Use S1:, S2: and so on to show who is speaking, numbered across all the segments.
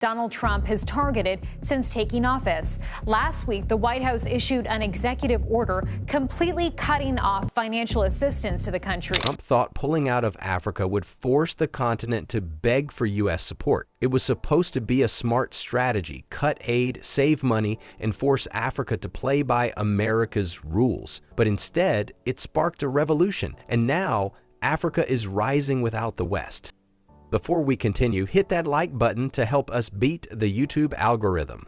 S1: Donald Trump has targeted since taking office. Last week, the White House issued an executive order completely cutting off financial assistance to the country.
S2: Trump thought pulling out of Africa would force the continent to beg for U.S. support. It was supposed to be a smart strategy: cut aid, save money, and force Africa to play by America's rules. But instead, it sparked a revolution, and now Africa is rising without the West. Before we continue, hit that like button to help us beat the YouTube algorithm.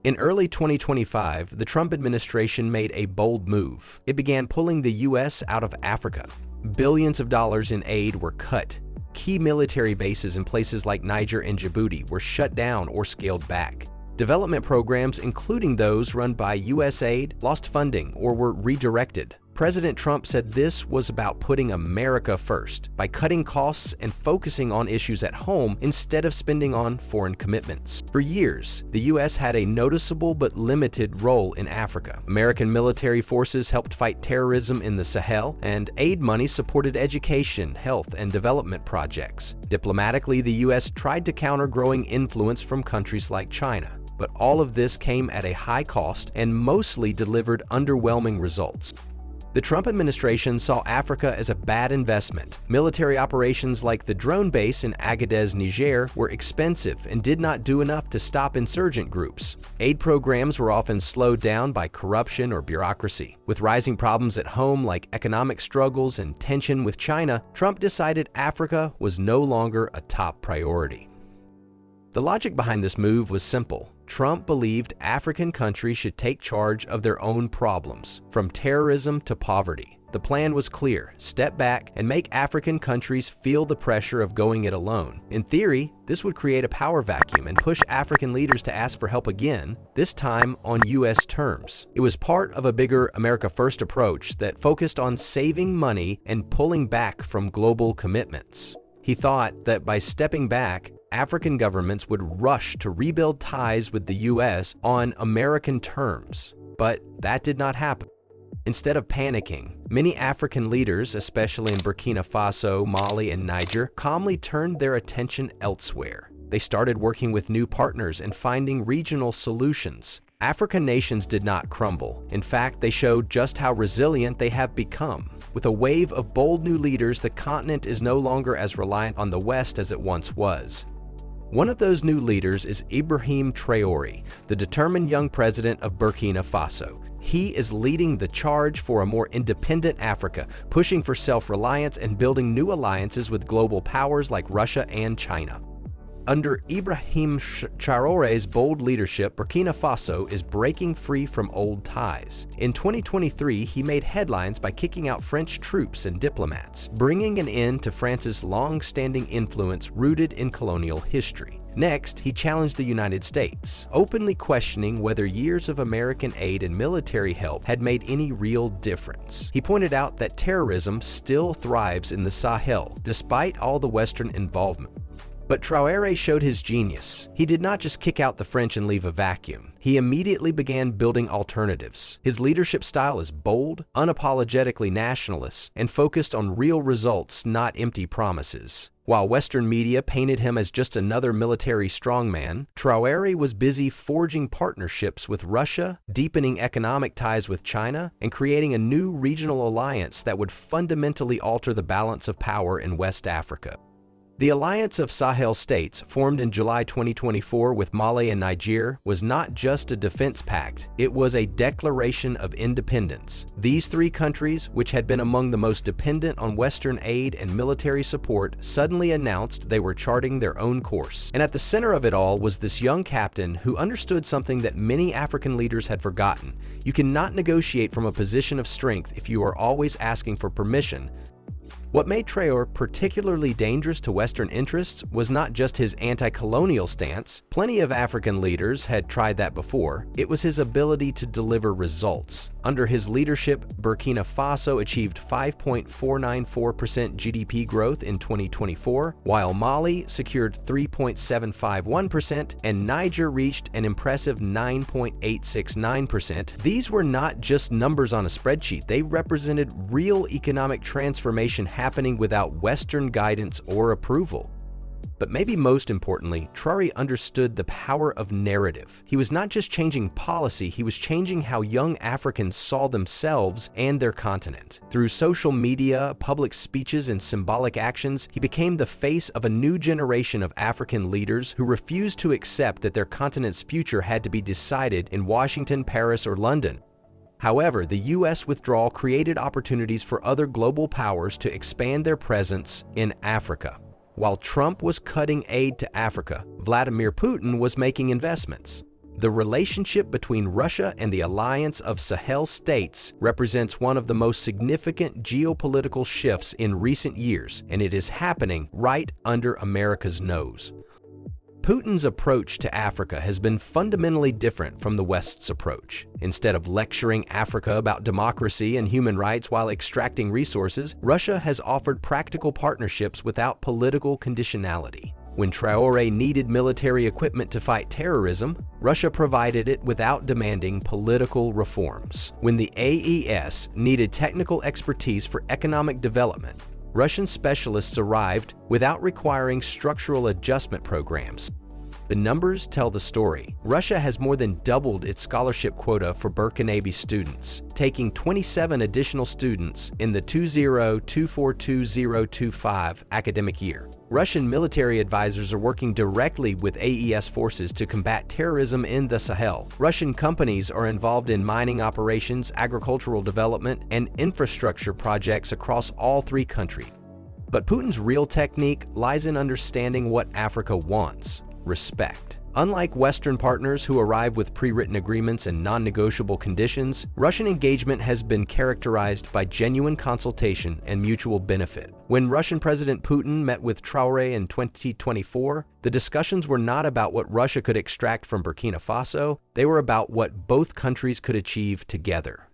S2: In early 2025, the Trump administration made a bold move. It began pulling the U.S. out of Africa. Billions of dollars in aid were cut. Key military bases in places like Niger and Djibouti were shut down or scaled back. Development programs, including those run by USAID, lost funding or were redirected. President Trump said this was about putting America first by cutting costs and focusing on issues at home instead of spending on foreign commitments. For years, the U.S. had a noticeable but limited role in Africa. American military forces helped fight terrorism in the Sahel, and aid money supported education, health, and development projects. Diplomatically, the U.S. tried to counter growing influence from countries like China. But all of this came at a high cost and mostly delivered underwhelming results. The Trump administration saw Africa as a bad investment. Military operations like the drone base in Agadez, Niger, were expensive and did not do enough to stop insurgent groups. Aid programs were often slowed down by corruption or bureaucracy. With rising problems at home like economic struggles and tension with China, Trump decided Africa was no longer a top priority. The logic behind this move was simple. Trump believed African countries should take charge of their own problems, from terrorism to poverty. The plan was clear: step back and make African countries feel the pressure of going it alone. In theory, this would create a power vacuum and push African leaders to ask for help again, this time on U.S. terms. It was part of a bigger America First approach that focused on saving money and pulling back from global commitments. He thought that by stepping back, African governments would rush to rebuild ties with the U.S. on American terms. But that did not happen. Instead of panicking, many African leaders, especially in Burkina Faso, Mali, and Niger, calmly turned their attention elsewhere. They started working with new partners and finding regional solutions. African nations did not crumble. In fact, they showed just how resilient they have become. With a wave of bold new leaders, the continent is no longer as reliant on the West as it once was. One of those new leaders is Ibrahim Traore, the determined young president of Burkina Faso. He is leading the charge for a more independent Africa, pushing for self-reliance and building new alliances with global powers like Russia and China. Under Ibrahim Traore's bold leadership, Burkina Faso is breaking free from old ties. In 2023, he made headlines by kicking out French troops and diplomats, bringing an end to France's long-standing influence rooted in colonial history. Next, he challenged the United States, openly questioning whether years of American aid and military help had made any real difference. He pointed out that terrorism still thrives in the Sahel, despite all the Western involvement. But Traore showed his genius. He did not just kick out the French and leave a vacuum. He immediately began building alternatives. His leadership style is bold, unapologetically nationalist, and focused on real results, not empty promises. While Western media painted him as just another military strongman, Traore was busy forging partnerships with Russia, deepening economic ties with China, and creating a new regional alliance that would fundamentally alter the balance of power in West Africa. The Alliance of Sahel States, formed in July 2024 with Mali and Niger, was not just a defense pact, it was a declaration of independence. These three countries, which had been among the most dependent on Western aid and military support, suddenly announced they were charting their own course. And at the center of it all was this young captain who understood something that many African leaders had forgotten. You cannot negotiate from a position of strength if you are always asking for permission. What made Traore particularly dangerous to Western interests was not just his anti-colonial stance. Plenty of African leaders had tried that before. It was his ability to deliver results. Under his leadership, Burkina Faso achieved 5.494% GDP growth in 2024, while Mali secured 3.751% and Niger reached an impressive 9.869%. These were not just numbers on a spreadsheet. They represented real economic transformation happening without Western guidance or approval. But maybe most importantly, Traore understood the power of narrative. He was not just changing policy, he was changing how young Africans saw themselves and their continent. Through social media, public speeches, and symbolic actions, he became the face of a new generation of African leaders who refused to accept that their continent's future had to be decided in Washington, Paris, or London. However, the U.S. withdrawal created opportunities for other global powers to expand their presence in Africa. While Trump was cutting aid to Africa, Vladimir Putin was making investments. The relationship between Russia and the alliance of Sahel states represents one of the most significant geopolitical shifts in recent years, and it is happening right under America's nose. Putin's approach to Africa has been fundamentally different from the West's approach. Instead of lecturing Africa about democracy and human rights while extracting resources, Russia has offered practical partnerships without political conditionality. When Traore needed military equipment to fight terrorism, Russia provided it without demanding political reforms. When the AES needed technical expertise for economic development, Russian specialists arrived without requiring structural adjustment programs. The numbers tell the story. Russia has more than doubled its scholarship quota for Burkinabe students, taking 27 additional students in the 2024-2025 academic year. Russian military advisors are working directly with AES forces to combat terrorism in the Sahel. Russian companies are involved in mining operations, agricultural development, and infrastructure projects across all three countries. But Putin's real technique lies in understanding what Africa wants: respect. Unlike Western partners who arrive with pre-written agreements and non-negotiable conditions, Russian engagement has been characterized by genuine consultation and mutual benefit. When Russian President Putin met with Traore in 2024, the discussions were not about what Russia could extract from Burkina Faso, they were about what both countries could achieve together.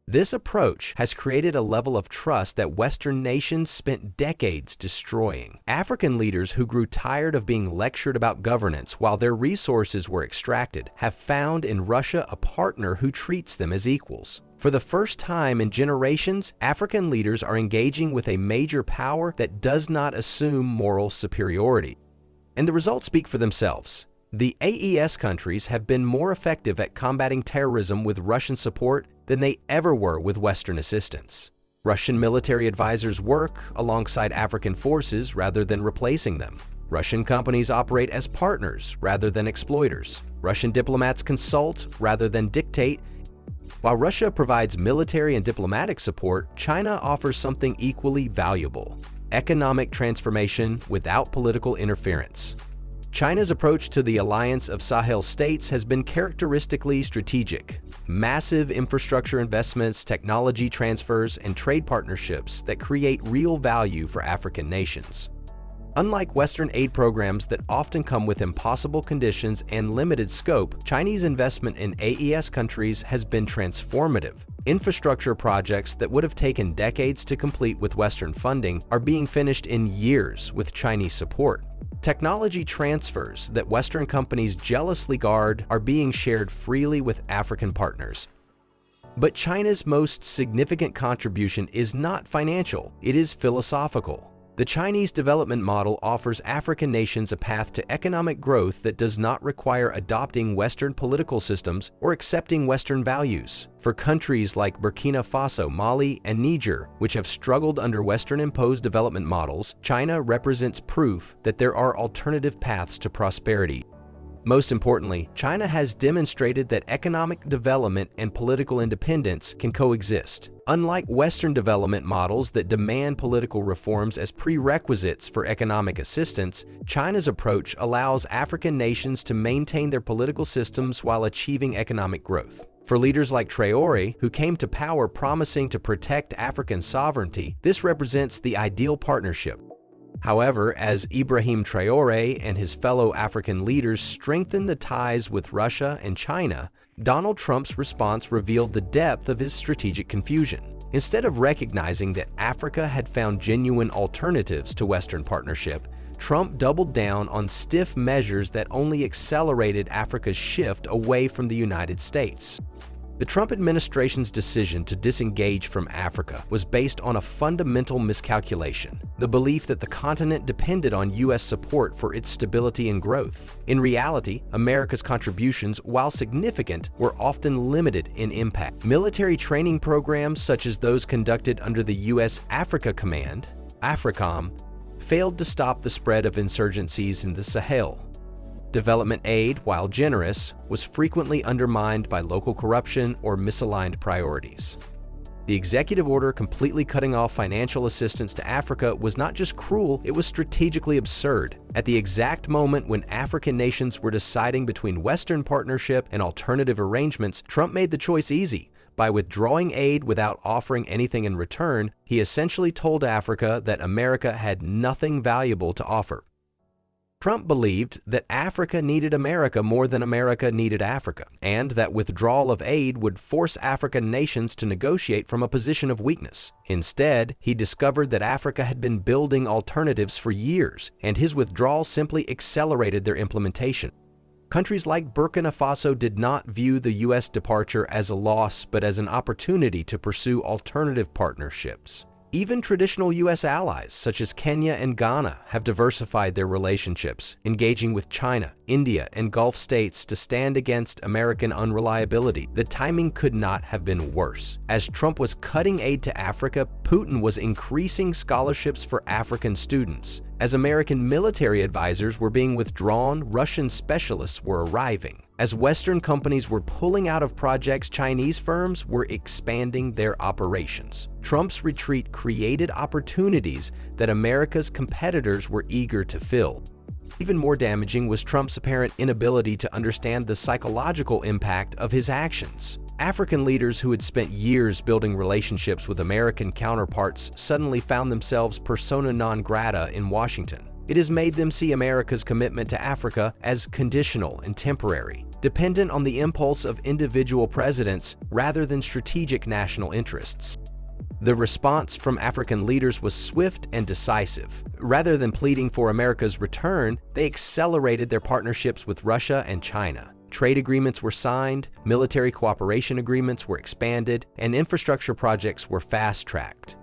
S2: This approach has created a level of trust that Western nations spent decades destroying. African leaders who grew tired of being lectured about governance while their resources were extracted have found in Russia a partner who treats them as equals. For the first time in generations, African leaders are engaging with a major power that does not assume moral superiority. And the results speak for themselves. The AES countries have been more effective at combating terrorism with Russian support than they ever were with Western assistance. Russian military advisors work alongside African forces rather than replacing them. Russian companies operate as partners rather than exploiters. Russian diplomats consult rather than dictate. While Russia provides military and diplomatic support, China offers something equally valuable: economic transformation without political interference. China's approach to the alliance of Sahel states has been characteristically strategic. Massive infrastructure investments, technology transfers, and trade partnerships that create real value for African nations. Unlike Western aid programs that often come with impossible conditions and limited scope, Chinese investment in AES countries has been transformative. Infrastructure projects that would have taken decades to complete with Western funding are being finished in years with Chinese support. Technology transfers that Western companies jealously guard are being shared freely with African partners. But China's most significant contribution is not financial, it is philosophical. The Chinese development model offers African nations a path to economic growth that does not require adopting Western political systems or accepting Western values. For countries like Burkina Faso, Mali, and Niger, which have struggled under Western-imposed development models, China represents proof that there are alternative paths to prosperity. Most importantly, China has demonstrated that economic development and political independence can coexist. Unlike Western development models that demand political reforms as prerequisites for economic assistance, China's approach allows African nations to maintain their political systems while achieving economic growth. For leaders like Traore, who came to power promising to protect African sovereignty, this represents the ideal partnership. However, as Ibrahim Traore and his fellow African leaders strengthened the ties with Russia and China, Donald Trump's response revealed the depth of his strategic confusion. Instead of recognizing that Africa had found genuine alternatives to Western partnership, Trump doubled down on stiff measures that only accelerated Africa's shift away from the United States. The Trump administration's decision to disengage from Africa was based on a fundamental miscalculation, the belief that the continent depended on U.S. support for its stability and growth. In reality, America's contributions, while significant, were often limited in impact. Military training programs such as those conducted under the U.S. Africa Command, AFRICOM, failed to stop the spread of insurgencies in the Sahel. Development aid, while generous, was frequently undermined by local corruption or misaligned priorities. The executive order completely cutting off financial assistance to Africa was not just cruel, it was strategically absurd. At the exact moment when African nations were deciding between Western partnership and alternative arrangements, Trump made the choice easy. By withdrawing aid without offering anything in return, he essentially told Africa that America had nothing valuable to offer. Trump believed that Africa needed America more than America needed Africa, and that withdrawal of aid would force African nations to negotiate from a position of weakness. Instead, he discovered that Africa had been building alternatives for years, and his withdrawal simply accelerated their implementation. Countries like Burkina Faso did not view the U.S. departure as a loss, but as an opportunity to pursue alternative partnerships. Even traditional U.S. allies, such as Kenya and Ghana, have diversified their relationships, engaging with China, India, and Gulf states to stand against American unreliability. The timing could not have been worse. As Trump was cutting aid to Africa, Putin was increasing scholarships for African students. As American military advisors were being withdrawn, Russian specialists were arriving. As Western companies were pulling out of projects, Chinese firms were expanding their operations. Trump's retreat created opportunities that America's competitors were eager to fill. Even more damaging was Trump's apparent inability to understand the psychological impact of his actions. African leaders who had spent years building relationships with American counterparts suddenly found themselves persona non grata in Washington. It has made them see America's commitment to Africa as conditional and temporary, dependent on the impulse of individual presidents rather than strategic national interests. The response from African leaders was swift and decisive. Rather than pleading for America's return, they accelerated their partnerships with Russia and China. Trade agreements were signed, military cooperation agreements were expanded, and infrastructure projects were fast-tracked.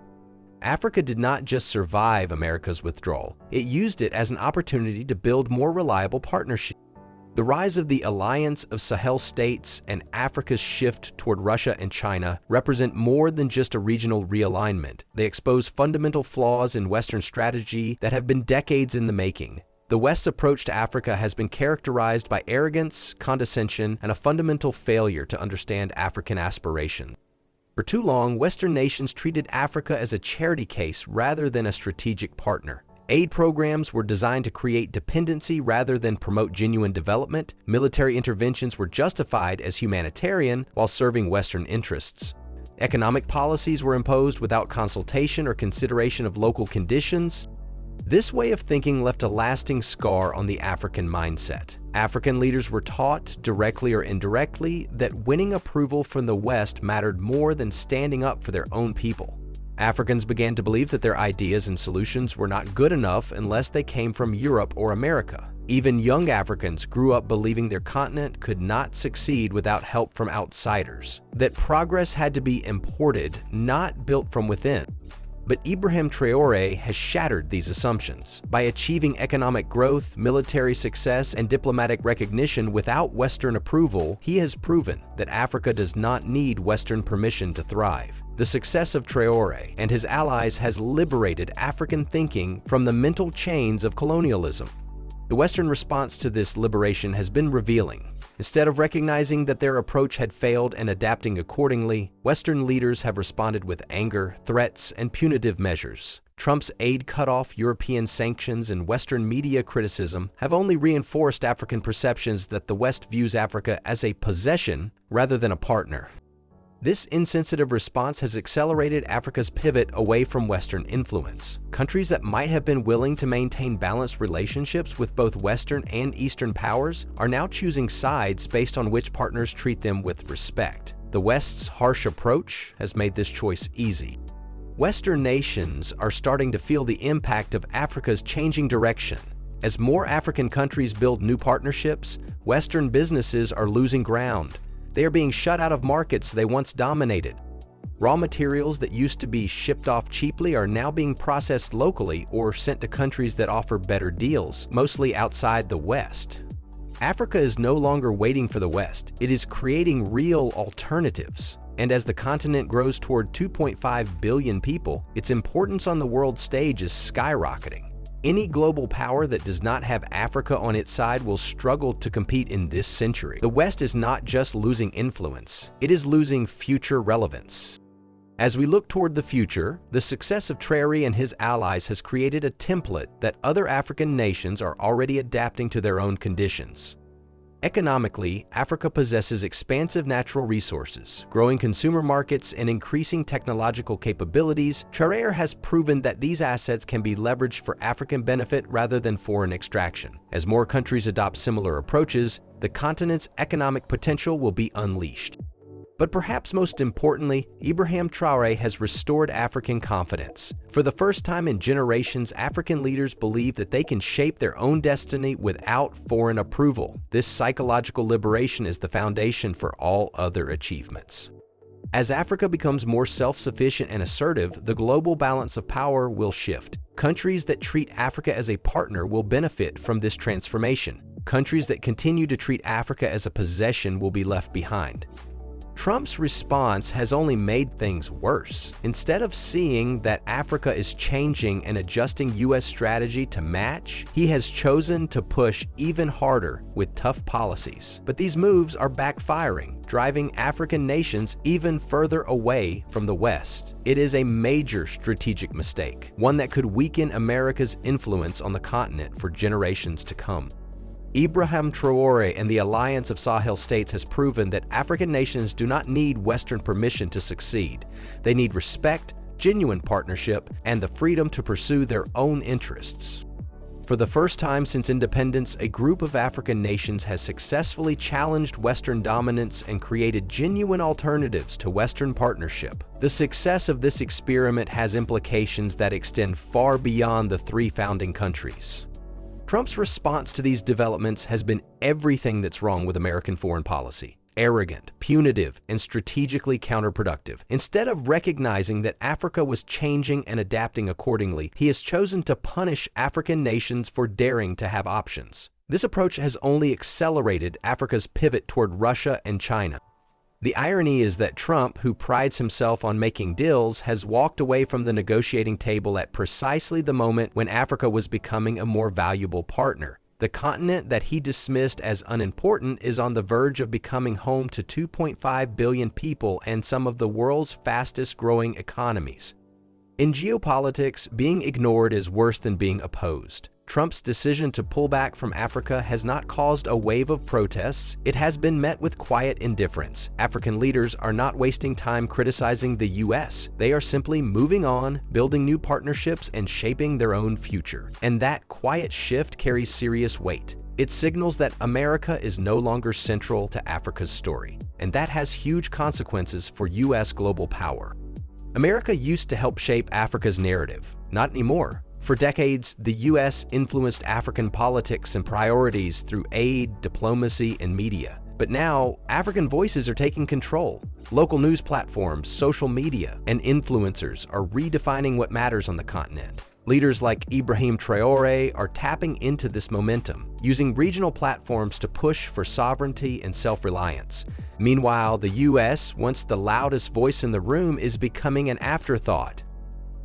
S2: Africa did not just survive America's withdrawal, it used it as an opportunity to build more reliable partnerships. The rise of the Alliance of Sahel states and Africa's shift toward Russia and China represent more than just a regional realignment. They expose fundamental flaws in Western strategy that have been decades in the making. The West's approach to Africa has been characterized by arrogance, condescension, and a fundamental failure to understand African aspiration. For too long, Western nations treated Africa as a charity case rather than a strategic partner. Aid programs were designed to create dependency rather than promote genuine development. Military interventions were justified as humanitarian while serving Western interests. Economic policies were imposed without consultation or consideration of local conditions. This way of thinking left a lasting scar on the African mindset. African leaders were taught, directly or indirectly, that winning approval from the West mattered more than standing up for their own people. Africans began to believe that their ideas and solutions were not good enough unless they came from Europe or America. Even young Africans grew up believing their continent could not succeed without help from outsiders, that progress had to be imported, not built from within. But Ibrahim Traore has shattered these assumptions. By achieving economic growth, military success, and diplomatic recognition without Western approval, he has proven that Africa does not need Western permission to thrive. The success of Traore and his allies has liberated African thinking from the mental chains of colonialism. The Western response to this liberation has been revealing. Instead of recognizing that their approach had failed and adapting accordingly, Western leaders have responded with anger, threats, and punitive measures. Trump's aid cutoff, European sanctions, and Western media criticism have only reinforced African perceptions that the West views Africa as a possession rather than a partner. This insensitive response has accelerated Africa's pivot away from Western influence. Countries that might have been willing to maintain balanced relationships with both Western and Eastern powers are now choosing sides based on which partners treat them with respect. The West's harsh approach has made this choice easy. Western nations are starting to feel the impact of Africa's changing direction. As more African countries build new partnerships, Western businesses are losing ground. They are being shut out of markets they once dominated. Raw materials that used to be shipped off cheaply are now being processed locally or sent to countries that offer better deals, mostly outside the West. Africa is no longer waiting for the West, it is creating real alternatives. And as the continent grows toward 2.5 billion people, its importance on the world stage is skyrocketing. Any global power that does not have Africa on its side will struggle to compete in this century. The West is not just losing influence, it is losing future relevance. As we look toward the future, the success of Traore and his allies has created a template that other African nations are already adapting to their own conditions. Economically, Africa possesses expansive natural resources, growing consumer markets, and increasing technological capabilities. Traore has proven that these assets can be leveraged for African benefit rather than foreign extraction. As more countries adopt similar approaches, the continent's economic potential will be unleashed. But perhaps most importantly, Ibrahim Traore has restored African confidence. For the first time in generations, African leaders believe that they can shape their own destiny without foreign approval. This psychological liberation is the foundation for all other achievements. As Africa becomes more self-sufficient and assertive, the global balance of power will shift. Countries that treat Africa as a partner will benefit from this transformation. Countries that continue to treat Africa as a possession will be left behind. Trump's response has only made things worse. Instead of seeing that Africa is changing and adjusting U.S. strategy to match, he has chosen to push even harder with tough policies. But these moves are backfiring, driving African nations even further away from the West. It is a major strategic mistake, one that could weaken America's influence on the continent for generations to come. Ibrahim Traore and the Alliance of Sahel States has proven that African nations do not need Western permission to succeed. They need respect, genuine partnership, and the freedom to pursue their own interests. For the first time since independence, a group of African nations has successfully challenged Western dominance and created genuine alternatives to Western partnership. The success of this experiment has implications that extend far beyond the three founding countries. Trump's response to these developments has been everything that's wrong with American foreign policy: arrogant, punitive, and strategically counterproductive. Instead of recognizing that Africa was changing and adapting accordingly, he has chosen to punish African nations for daring to have options. This approach has only accelerated Africa's pivot toward Russia and China. The irony is that Trump, who prides himself on making deals, has walked away from the negotiating table at precisely the moment when Africa was becoming a more valuable partner. The continent that he dismissed as unimportant is on the verge of becoming home to 2.5 billion people and some of the world's fastest-growing economies. In geopolitics, being ignored is worse than being opposed. Trump's decision to pull back from Africa has not caused a wave of protests. It has been met with quiet indifference. African leaders are not wasting time criticizing the U.S. They are simply moving on, building new partnerships, and shaping their own future. And that quiet shift carries serious weight. It signals that America is no longer central to Africa's story, and that has huge consequences for U.S. global power. America used to help shape Africa's narrative. Not anymore. For decades, the U.S. influenced African politics and priorities through aid, diplomacy, and media. But now, African voices are taking control. Local news platforms, social media, and influencers are redefining what matters on the continent. Leaders like Ibrahim Traore are tapping into this momentum, using regional platforms to push for sovereignty and self-reliance. Meanwhile, the U.S., once the loudest voice in the room, is becoming an afterthought.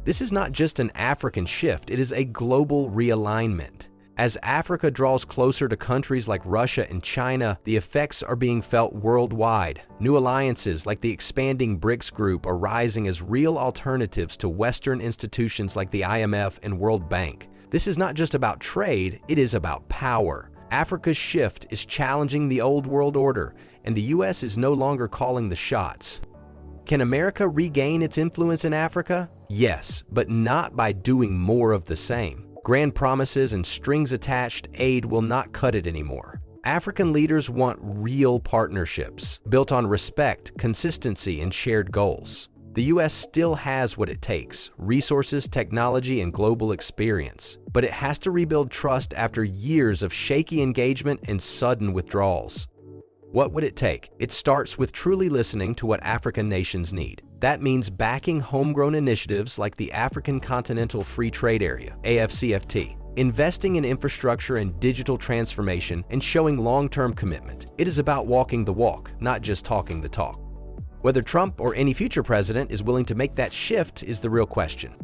S2: This is not just an African shift, it is a global realignment. As Africa draws closer to countries like Russia and China, the effects are being felt worldwide. New alliances like the expanding BRICS group are rising as real alternatives to Western institutions like the IMF and World Bank. This is not just about trade, it is about power. Africa's shift is challenging the old world order, and the U.S. is no longer calling the shots. Can America regain its influence in Africa? Yes, but not by doing more of the same. Grand promises and strings-attached aid will not cut it anymore. African leaders want real partnerships, built on respect, consistency, and shared goals. The U.S. still has what it takes: resources, technology, and global experience. But it has to rebuild trust after years of shaky engagement and sudden withdrawals. What would it take? It starts with truly listening to what African nations need. That means backing homegrown initiatives like the African Continental Free Trade Area, AFCFTA, investing in infrastructure and digital transformation, and showing long-term commitment. It is about walking the walk, not just talking the talk. Whether Trump or any future president is willing to make that shift is the real question.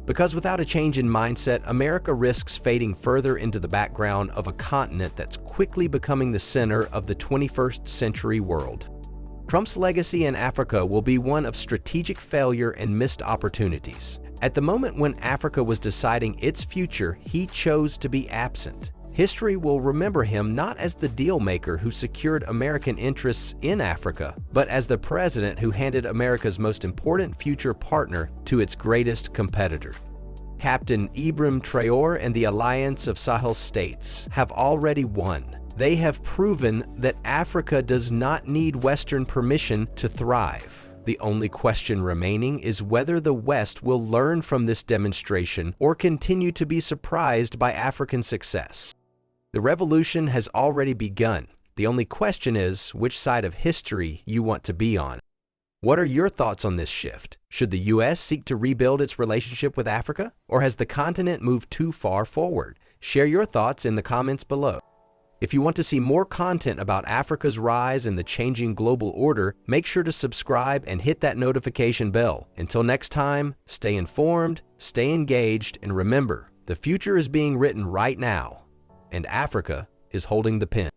S2: Because without a change in mindset, America risks fading further into the background of a continent that's quickly becoming the center of the 21st century world. Trump's legacy in Africa will be one of strategic failure and missed opportunities. At the moment when Africa was deciding its future, he chose to be absent. History will remember him not as the deal maker who secured American interests in Africa, but as the president who handed America's most important future partner to its greatest competitor. Captain Ibrahim Traore and the Alliance of Sahel states have already won. They have proven that Africa does not need Western permission to thrive. The only question remaining is whether the West will learn from this demonstration or continue to be surprised by African success. The revolution has already begun. The only question is which side of history you want to be on. What are your thoughts on this shift? Should the U.S. seek to rebuild its relationship with Africa? Or has the continent moved too far forward? Share your thoughts in the comments below. If you want to see more content about Africa's rise and the changing global order, make sure to subscribe and hit that notification bell. Until next time, stay informed, stay engaged, and remember, the future is being written right now, and Africa is holding the pen.